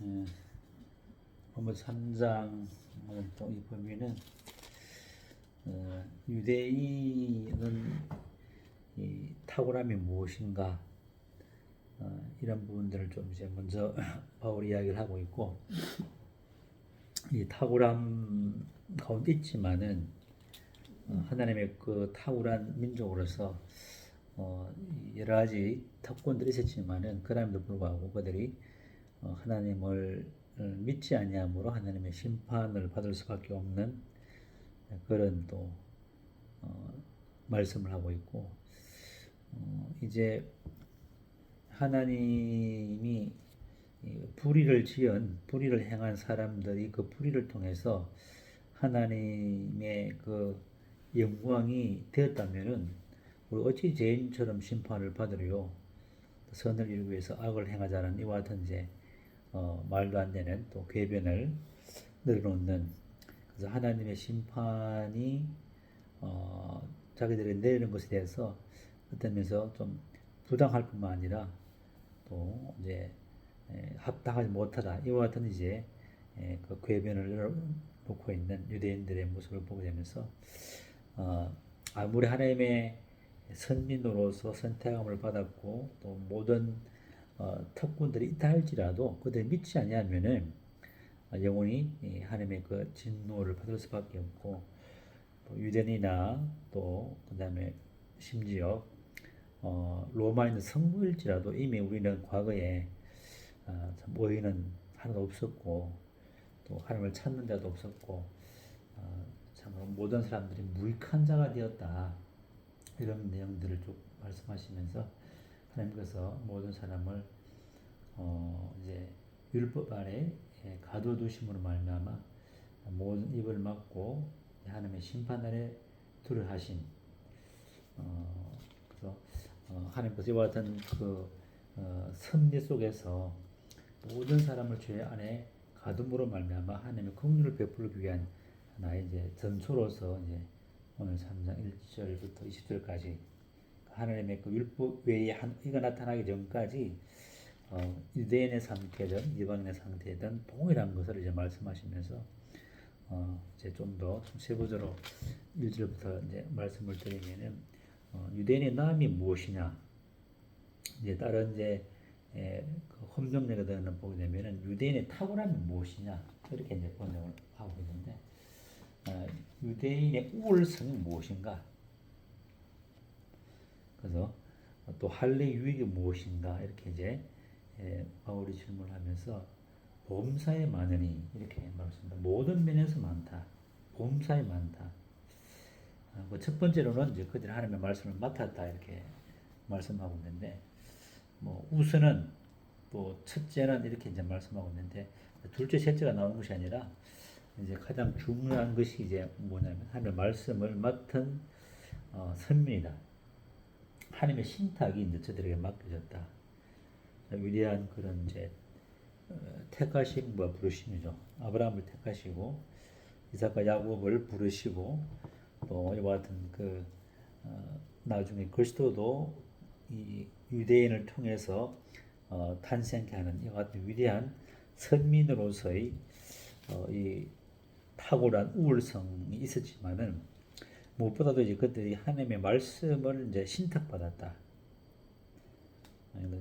예, 본문 3장 또 이 범위는 유대인은 이 탁월함이 무엇인가 이런 부분들을 좀 이제 먼저 바울이 이야기를 하고 있고, 이 탁월함 가운데 있지만은 하나님의 그 탁월한 민족으로서 여러 가지 특권들이 있었지만은 그럼에도 불구하고 그들이 하나님을 믿지 아니함으로 하나님의 심판을 받을 수밖에 없는 그런 또 말씀을 하고 있고, 이제 하나님이 불의를 행한 사람들이 그 불의를 통해서 하나님의 그 영광이 되었다면은 우리 어찌 죄인처럼 심판을 받으려 선을 이루기 위해서 악을 행하자는 이와 같은 이제 말도 안 되는 또 궤변을 늘어놓는, 그래서 하나님의 심판이 자기들이 내리는 것에 대해서 어떤 면에서 좀 부당할 뿐만 아니라 또 이제 합당하지 못하다 이와 같은 이제 그 궤변을 놓고 있는 유대인들의 모습을 보게 되면서 아무리 하나님의 선민으로서 선택함을 받았고 또 모든 특권들이 있다 할지라도 그들이 믿지 아니하면은 영원히 하나님의 그 진노를 받을 수밖에 없고, 또 유대인이나 또 그다음에 심지어 로마에 있는 성부일지라도 이미 우리는 과거에 참 의인은 하나도 없었고 또 하나님을 찾는 자도 없었고 참으로 모든 사람들이 무익한 자가 되었다, 이런 내용들을 쭉 말씀하시면서 하나님께서 모든 사람을 이제 율법 아래 가둬두심으로 말미암아 모든 입을 막고 하나님의 심판 아래 두려 하신, 그래서 하나님께서 이와 같은 그 섭리 속에서 모든 사람을 죄 안에 가둠으로 말미암아 하나님의 긍휼을 베풀기 위한 나의 이제 전초로서 이제 오늘 3장 1절부터 20절까지 하나님의 그 율법 외에 이가 나타나기 전까지 유대인의 상태든 이방인의 상태든 동일한 것을 이제 말씀하시면서 이제 좀 더 세부적으로 1절부터 이제 말씀을 드리면은 유대인의 나음이 무엇이냐, 이제 다른 이제 그 혼명례가들은 보게 되면은 유대인의 탁월함이 무엇이냐 이렇게 이제 번역을 하고 있는데, 유대인의 우월성이 무엇인가, 그래서 또 할례 유익이 무엇인가 이렇게 이제 바울이 질문하면서 범사에 많으니 이렇게 말했습니다. 모든 면에서 많다. 범사에 많다. 첫 번째로는 이제 그들이 하나님의 말씀을 맡았다 이렇게 말씀하고 있는데, 뭐 우선은 또 첫째는 이렇게 이제 말씀하고 있는데, 둘째, 셋째가 나오는 것이 아니라 이제 가장 중요한 것이 이제 뭐냐면 하나님의 말씀을 맡은 선민이다. 하나님의 신탁이 이제 저들에게 맡겨졌다. 위대한 그런 이제 택하심과 부르심이죠. 아브라함을 택하시고 이삭과 야곱을 부르시고 또 이와 같은 그 나중에 그리스도도 이 유대인을 통해서 탄생케 하는 이와 같은 위대한 선민으로서의 이 탁월한 우월성이 있었지만은 무엇보다도 이제 그들이 하나님의 말씀을 이제 신탁받았다.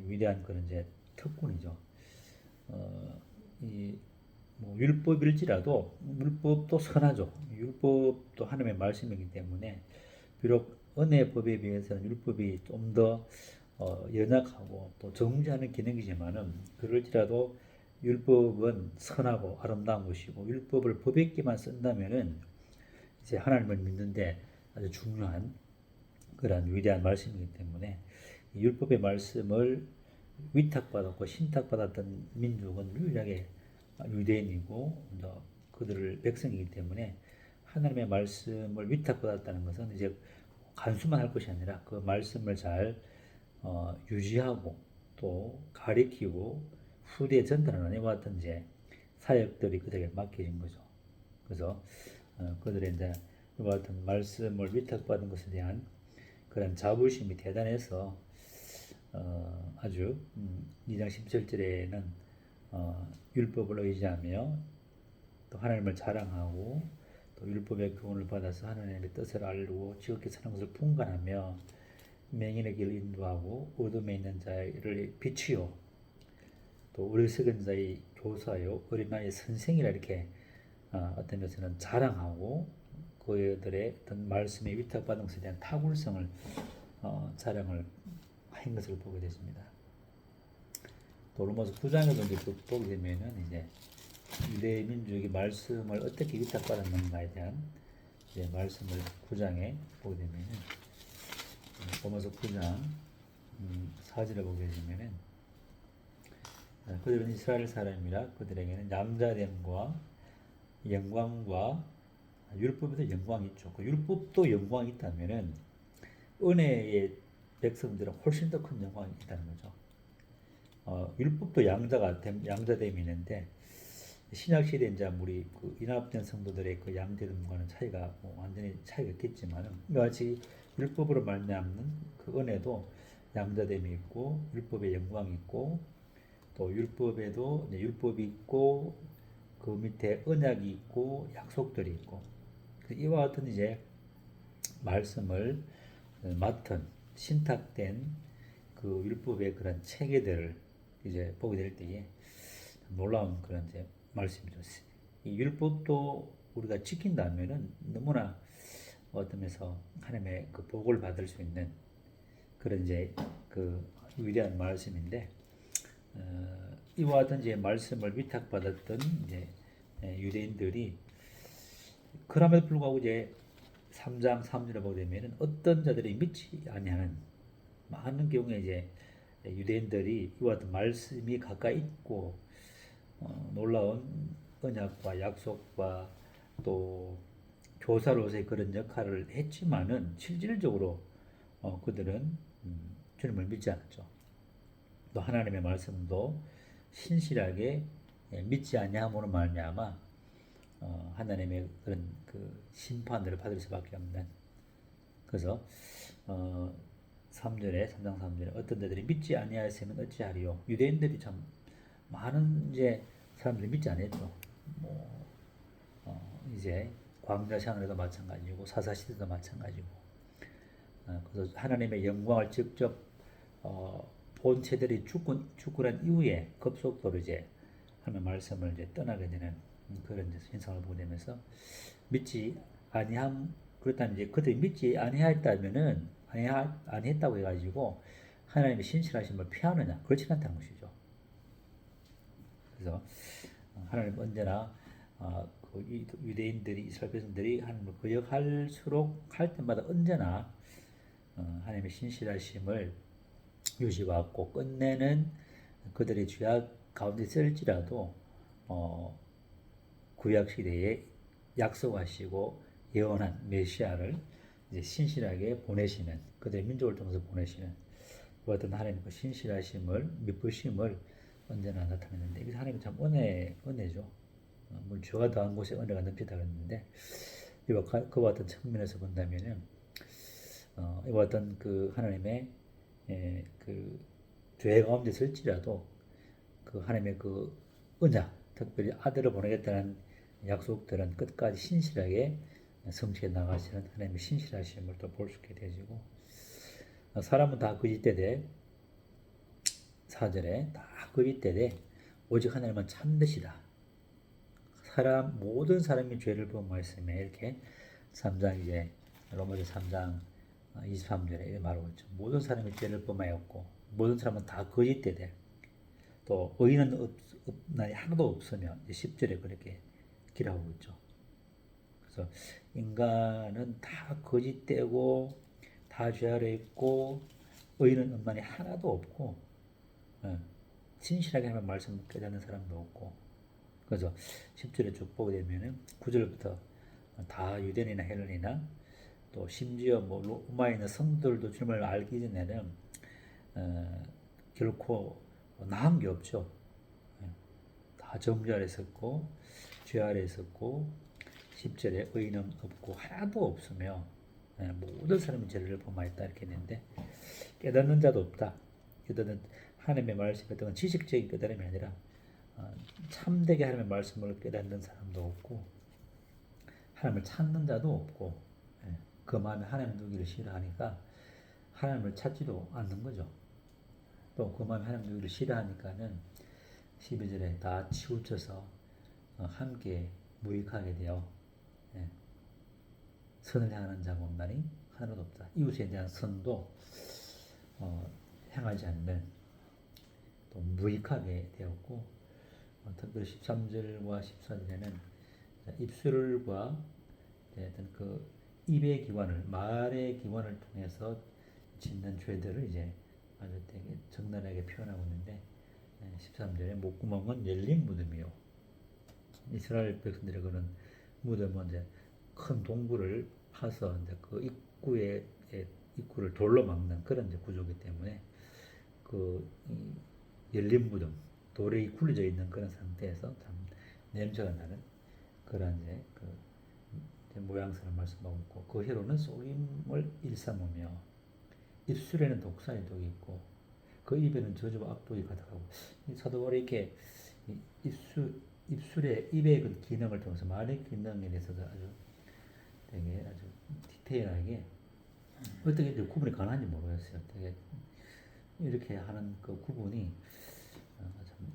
위대한 그런 이제 특권이죠. 이뭐 율법일지라도 율법도 선하죠. 율법도 하나님의 말씀이기 때문에 비록 은혜법에 비해서는 율법이 좀 더 연약하고 또 정죄하는 기능이지만은 그럴지라도 율법은 선하고 아름다운 것이고, 율법을 법에게만 쓴다면은 이제 하나님을 믿는데 아주 중요한 그러한 위대한 말씀이기 때문에 율법의 말씀을 위탁받았고 신탁받았던 민족은 유일하게 유대인이고 그들을 백성이기 때문에 하나님의 말씀을 위탁받았다는 것은 이제 간수만 할 것이 아니라 그 말씀을 잘 유지하고 또 가리키고 후대에 전달하는 이와 같은 이제 사역들이 그들에게 맡겨진 거죠. 그래서 그들의 이제 이와 같은 말씀을 위탁받은 것에 대한 그런 자부심이 대단해서 아주 2장 17절에는 율법을 의지하며 또 하나님을 자랑하고 또 율법의 교훈을 받아서 하나님의 뜻을 알고 지극히 사는 것을 분간하며 맹인의 길을 인도하고 어둠에 있는 자를 비추요 또 어리석은 자의 교사요 어린아이의 선생이라 이렇게 어떤 것에는 자랑하고 그들의 어떤 말씀에 위탁받은 것에 대한 탁월성을 자랑을 한 것을 보게 되십니다. 또 로마서 9장에도 이제 보게 되면은 이제 유대 민족이 말씀을 어떻게 위탁받았는가에 대한 이제 말씀을 9장에 보게 되면은 로마서 9장 4절에 보게 되면은 그들은 이스라엘 사람이라 그들에게는 남자됨과 영광과 율법에도 영광이 있죠. 그 율법도 영광이 있다면은 은혜의 백성들은 훨씬 더 큰 영광이 있다는 거죠. 율법도 양자됨이 있는데 신약 시대 이제 우리 그 인합된 성도들의 그 양자됨과는 차이가 완전히 차이가 있겠지만은 같이 율법으로 말미암는 그 은혜도 양자됨이 있고 율법의 영광이 있고 또 율법에도 이제 율법이 있고 그 밑에 언약이 있고 약속들이 있고 이와 같은 이제 말씀을 맡은 신탁된 그 율법의 그런 체계들을 이제 보게 될 때에 놀라운 그런 이제 말씀이죠. 이 율법도 우리가 지킨다면은 너무나 어떤 면에서 하나님의 그 복을 받을 수 있는 그런 이제 그 위대한 말씀인데 이와 같은 이제 말씀을 위탁받았던 이제 유대인들이 그럼에도 불구하고 이제 3장 3절에 보게 되면은 어떤 자들이 믿지 아니하는 많은 경우에 이제 유대인들이 이와 같은 말씀이 가까이 있고 놀라운 언약과 약속과 또 교사로서의 그런 역할을 했지만은 실질적으로 그들은 주님을 믿지 않았죠. 또 하나님의 말씀도 신실하게 믿지 아니함으로 말미암아 하나님의 그런 그 심판을 받을 수밖에 없는. 그래서 3절에 3장 3절에 어떤 자들이 믿지 아니하였으면 어찌하리요. 유대인들이 참 많은 이제 사람들이 믿지 않았죠. 뭐 이제 광야 생활에도 마찬가지고 사사 시대도 마찬가지고. 그래서 하나님의 영광을 직접 본 채들이 죽고 난 이후에 급속도로 이제 하나님의 말씀을 이제 떠나게 되는 그런 현상을 보게 되면서 믿지 아니함 그렇다면 이제 그들이 믿지 아니했다면은 아니했다고 해가지고 하나님의 신실하심을 피하느냐 그렇지 않다는 것이죠. 그래서 하나님 언제나 그 유대인들이 이스라엘 백성들이 하나님을 거역할수록 할 때마다 언제나 하나님의 신실하심을 유지하고 끝내는 그들의 죄악 가운데 있을지라도 구약 시대에 약속하시고 예언한 메시아를 이제 신실하게 보내시는 그들의 민족을 통해서 보내시는 그 어떤 하나님의 그 신실하심을 믿으심을 언제나 나타내는데 이게 하나님 참 은혜죠. 물론 죄가 더한 곳에 은혜가 넘치다 그랬는데 이와 그와 같은 측면에서 본다면은 이와 같은 그 하나님의 그 죄 가운데 있을지라도 그 하나님의 그 언약 특별히 아들을 보내겠다는 약속들은 끝까지 신실하게 성취해 나가시는 하나님의 신실하심을 또 볼 수 있게 되지고 사람은 다 거짓되되 4절에 다 거짓되되 오직 하나님은 참되시다. 모든 사람이 죄를 범하였으며 이렇게 3장 이제 로마서 3장 23절에 이렇게 말하고 있죠. 모든 사람이 죄를 범하였고 모든 사람은 다 거짓되되 또 의인은 하나도 없으며 10절에 그렇게 기록하고 있죠. 그래서 인간은 다 거짓되고 다 죄 아래 있고 의인은 없나니 하나도 없고 진실하게 하는 말씀 깨닫는 사람도 없고 그래서 10절에 쭉 보게 되면은 9절부터 다 유대인이나 헬론이나 또 심지어 뭐 로마에 있는 성도들도 주님을 알기 전에는 결코 나은 게 없죠. 다 정죄 아래 있었고 죄 아래 있었고 10절에 의인은 없고 하나도 없으며 모든 사람이 죄를 범하였다 이렇게 했는데 깨닫는 자도 없다. 깨닫는 하나님의 말씀에 어떤 지식적인 깨달음이 아니라 참되게 하나님의 말씀을 깨닫는 사람도 없고 하나님을 찾는 자도 없고 예, 그 마음에 하나님 두기를 싫어하니까 하나님을 찾지도 않는 거죠. 또 그 마음에 하나님 두기를 싫어하니까는 12절에 다 치우쳐서 함께 무익하게 되어 예, 선을 행하는 자가 없나니 하나도 없다. 이웃에 대한 선도 행하지 않는 또 무익하게 되었고 특별히 13절과 14절에는 입술과 어떤 그 입의 기관을 말의 기관을 통해서 짓는 죄들을 이제 아주 되게 적나라하게 표현하고 있는데 13절에 목구멍은 열린 무덤이요. 이스라엘 백성들의 그런 무덤은 이제 큰 동굴을 파서 이제 그 입구를 돌로 막는 그런 이제 구조이기 때문에 그 열린 무덤, 돌이 굴려져 있는 그런 상태에서 참 냄새가 나는 그런 이제 그 모양새를 말씀하고 있고 그 해로는 속임을 일삼으며 입술에는 독사의 독이 있고 그 입에는 저주와 악독이 가득하고 사도 바울이 이렇게 입술의 입의 그 기능을 통해서 말의 기능에 대해서도 아주 되게 아주 디테일하게 어떻게 이제 구분이 가능한지 모르겠어요. 되게 이렇게 하는 그 구분이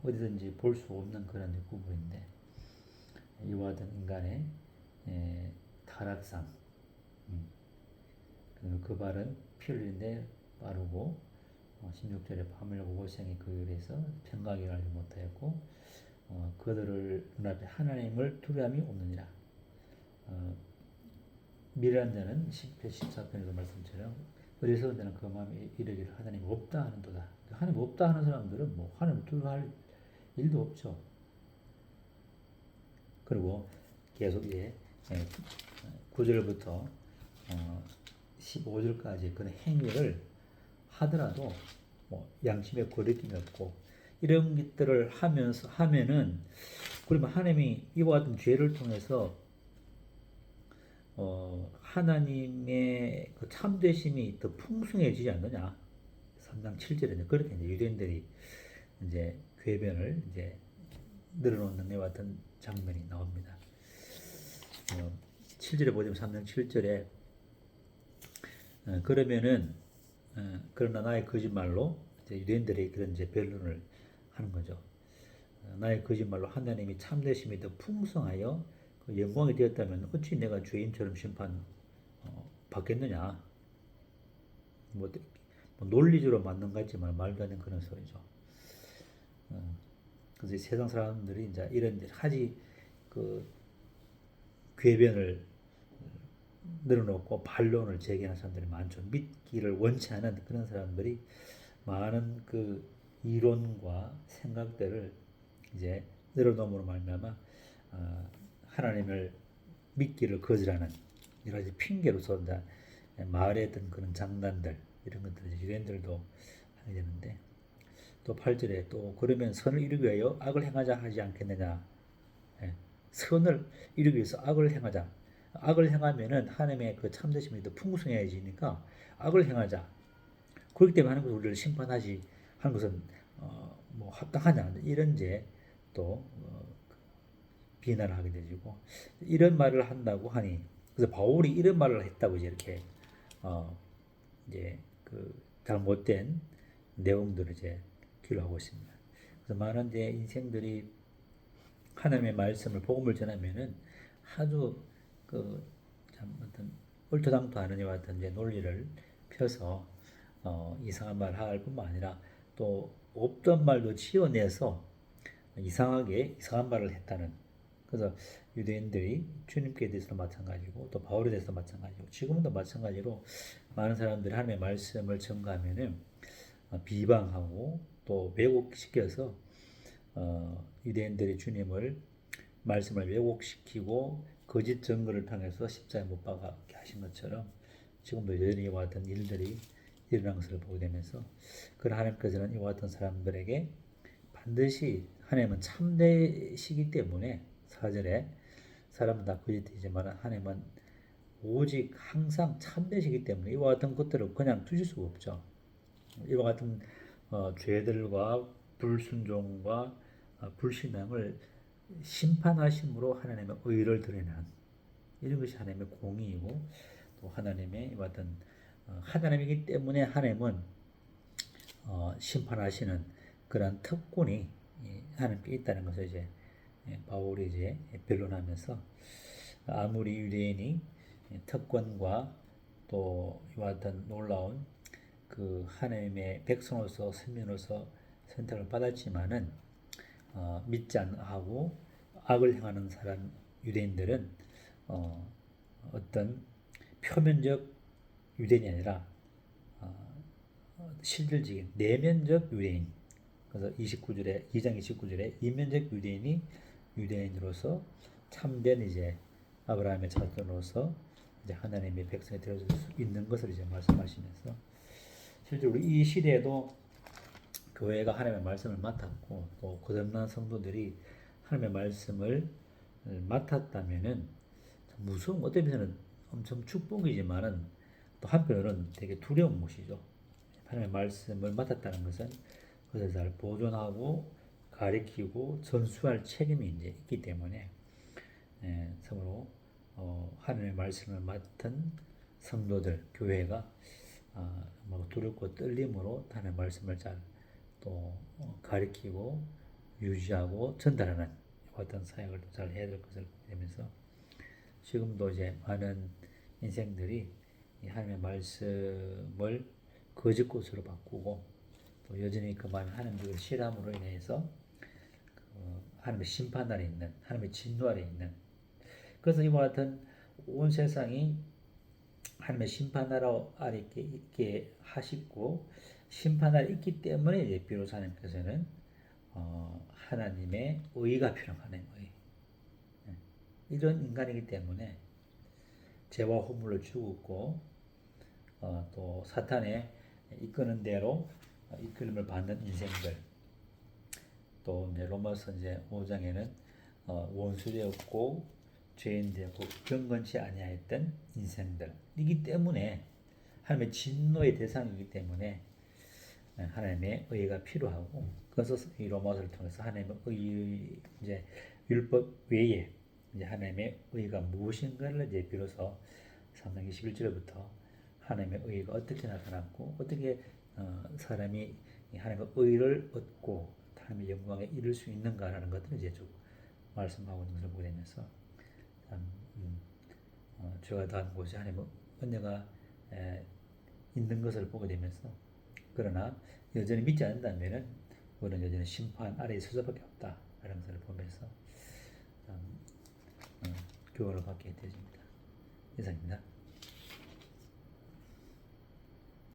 어디든지 볼 수 없는 그런 구분인데 이와 같은 인간의 타락상 그 발은 피 흘리는데 빠르고 16절에 밤을 고고생이 그에 대해서 평강을 알지 못하였고 그들을 눈앞에 하나님을 두려움이 없느니라. 미련한 자는 10편 14편에도 말씀처럼 어리석은 그 마음에 이르기를 하나님 없다 하는도다. 하나님 없다 하는 사람들은 뭐 하나님 두려워할 일도 없죠. 그리고 계속 이제 9절부터 15절까지 그런 행위를 하더라도 뭐 양심에 거리낌이 없고 이런 것들을 하면은 그러면 하나님이 이와 같은 죄를 통해서 하나님의 그 참되심이 더 풍성해지지 않느냐. 3장 7절에 그렇게 이제 유대인들이 이제 궤변을 이제 늘어놓는 것 같은 장면이 나옵니다. 7절에 보시면 3장 7절에 그러면은 그러나 나의 거짓말로 이제 유대인들이 그런 이제 변론을 하는 거죠. 나의 거짓말로 하나님이 참되심이 더 풍성하여 그 영광이 되었다면 어찌 내가 죄인처럼 심판 받겠느냐. 뭐 논리적으로 맞는 것 같지만 말도 안 되는 그런 소리죠. 그래서 세상 사람들이 이제 이런 하지 그 궤변을 늘어놓고 반론을 제기하는 사람들이 많죠. 믿기를 원치 않은 그런 사람들이 많은 그 이론과 생각들을 이제 늘어놓음으로 말미암아 하나님을 믿기를 거절하는 여러 가지 핑계로서 마을에 든 그런 장난들 이런 것들을 유대인들도 하게 되는데 또 8절에 또 그러면 선을 이루기 위하여 악을 행하자 하지 않겠느냐. 선을 이루기 위해서 악을 행하자. 악을 행하면은 하나님의 그 참되심이 더 풍성해지니까 악을 행하자. 그렇기 때문에 하나님께서 우리를 심판하지 하는 것은 뭐 합당하냐 이런 이제 또 비난을 하게 되고 이런 말을 한다고 하니 그래서 바울이 이런 말을 했다고 이제 이렇게 이제 그 잘못된 내용들을 이제 기록하고 있습니다. 그래서 많은 이제 인생들이 하나님의 말씀을 복음을 전하면은 아주 그 참 어떤 얼토당토 않은 이와 같은 이제 논리를 펴서 이상한 말 할 뿐만 아니라 또 없던 말도 지어내서 이상한 말을 했다는. 그래서 유대인들이 주님께 대해서도 마찬가지고 또 바울에 대해서도 마찬가지고 지금도 마찬가지로 많은 사람들이 하나님의 말씀을 전가하면은 비방하고 또 왜곡시켜서 유대인들이 주님을 말씀을 왜곡시키고 거짓 증거를 통해서 십자가에 못 박게 하신 것처럼 지금도 여전히 이와 같은 일들이 일어나는 것을 보게 되면서 그런 하나님께서는 이와 같은 사람들에게 반드시 하나님은 참되시기 때문에 4절에 사람은 다 거짓이지만 하나님은 오직 항상 참되시기 때문에 이와 같은 것들을 그냥 두실 수가 없죠. 이와 같은 죄들과 불순종과 불신앙을 심판하심으로 하나님의 의를 드러내는 이런 것이 하나님의 공의이고 또 하나님의 어떤 하나님이기 때문에 하나님은 심판하시는 그런 특권이 하나님께 있다는 것을 이제 바울이 이제 변론하면서 아무리 유대인이 특권과 또 이와 같은 놀라운 그 하나님의 백성으로서 선민으로서 선택을 받았지만은 믿지 않고 악을 행하는 사람 유대인들은 어떤 표면적 유대인이 아니라 실질적인 내면적 유대인. 그래서 2장 29절에 이면적 유대인이 유대인으로서 참된 이제 아브라함의 자손으로서 이제 하나님의 백성이 되어줄 수 있는 것을 이제 말씀하시면서 실제 우리 이 시대에도 교회가 하나님의 말씀을 맡았고 또 거듭난 성도들이 하나님의 말씀을 맡았다면은 무서운 어떤 면에서는 엄청 축복이지만은 또 한편으로는 되게 두려운 것이죠. 하나님의 말씀을 맡았다는 것은 그것을 잘 보존하고 가리키고 전수할 책임이 이제 있기 때문에 참으로 하나님의 말씀을 맡은 성도들 교회가 두렵고 떨림으로 하나님의 말씀을 잘 또 가리키고 유지하고 전달하는 어떤 사역을 잘 해야 될 것을 보면서 지금도 이제 많은 인생들이 하나님의 말씀을 거짓 것으로 바꾸고 또 여전히 그 많은 하나님의 실함으로 인해서 하나님의 심판 아래 있는 하나님의 진노 아래 있는 그래서 이와 같은 온 세상이 하나님의 심판 아래 있게 하시고 심판 아래 있기 때문에 이제 비로소 하나님께서는 하나님의 의가 필요한 하나님의 의. 이런 인간이기 때문에 죄와 허물을 죽었고 또 사탄의 이끄는 대로 이끌림을 받는 인생들 또 이제 로마서 이제 5장에는 원수되었고 죄인되었고 경건치 아니하였던 인생들이기 때문에 하나님의 진노의 대상이기 때문에 하나님의 의가 필요하고 그래서 이 로마서를 통해서 하나님의 의 이제 율법 외에 이제 하나님의 의가 무엇인가를 이제 비로소 3장 21절부터 하나님의 의가 어떻게 나타났고 어떻게 사람이 하나님의 의를 얻고 하나님의 영광에 이를 수 있는가라는 것들을 이제 쭉 말씀하고 있는 것을 보게 되면서 참 죄가 닿은 곳에 하나님의 은혜가 있는 것을 보게 되면서 그러나 여전히 믿지 않는다면은 우리는 여전히 심판 아래에 설 수밖에 없다라는 것을 보면서 교훈을 받게 되어집니다. 이상입니다.